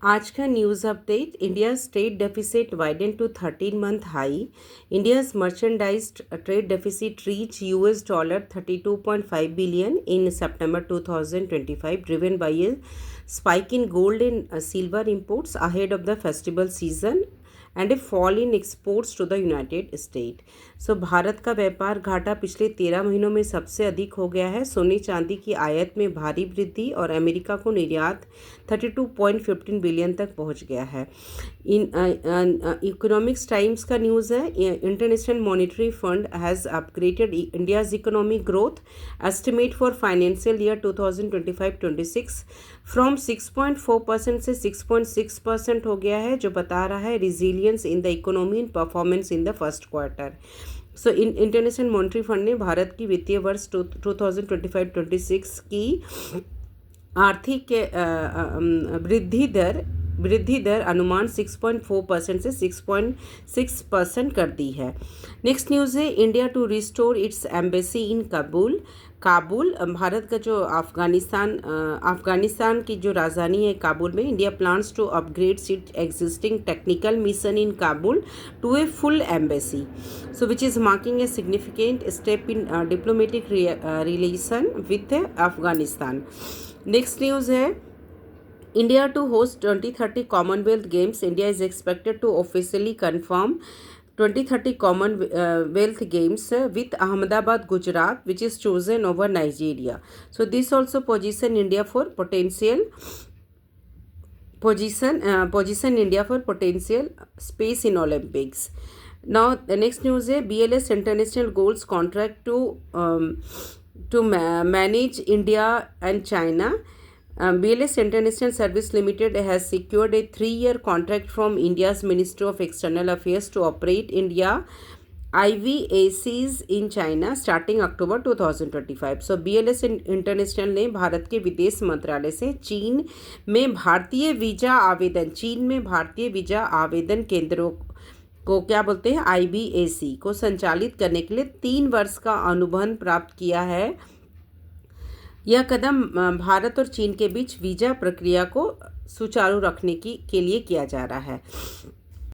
आज का news update. India trade deficit widened to 13-month high. India's merchandise trade deficit reach $32.5 billion in September 2025, driven by a spike in gold and silver imports ahead of the festival season and a fall in exports to the United State. So Bharat का व्यापार घाटा पिछले 13 महीनों में सबसे अधिक हो गया है। सोने चांदी की आयात में भारी वृद्धि और अमेरिका को निर्यात 32.15 बिलियन तक पहुंच गया है। इकोनॉमिक्स टाइम्स का न्यूज़ है, international monetary fund has upgraded India's economic growth estimate for financial year 2025-26 from 6.4% से 6.6% हो गया है, जो बता रहा है resilience in the economy and performance in the first quarter। So international monetary fund ने भारत की वित्तीय वर्ष 2025-26 की आर्थिक वृद्धि दर अनुमान 6.4% से 6.6% कर दी है। नेक्स्ट न्यूज़ है, India to restore its embassy in Kabul. Bharat का जो अफगानिस्तान की जो राजधानी है काबुल में, India plans to upgrade its existing technical mission in Kabul to a full embassy, so which is marking a significant step in diplomatic relation with Afghanistan. Next news है, India to host 2030 Commonwealth Games. India is expected to officially confirm 2030 Commonwealth Games with Ahmedabad, Gujarat, which is chosen over Nigeria. So this also position India for potential space in Olympics. Now the next news is BLS International Goals contract to manage India and China. BLS International Service Limited has secured a 3-year contract from India's Ministry of External Affairs to operate India IVACs in China starting October 2025. So BLS International ने भारत के विदेश मंत्रालय से चीन में भारतीय visa आवेदन केंद्रों को क्या बोलते हैं IVAC को संचालित करने के लिए 3 वर्ष का अनुबंध प्राप्त किया है। यह कदम भारत और चीन के बीच वीज़ा प्रक्रिया को सुचारू रखने के लिए किया जा रहा है।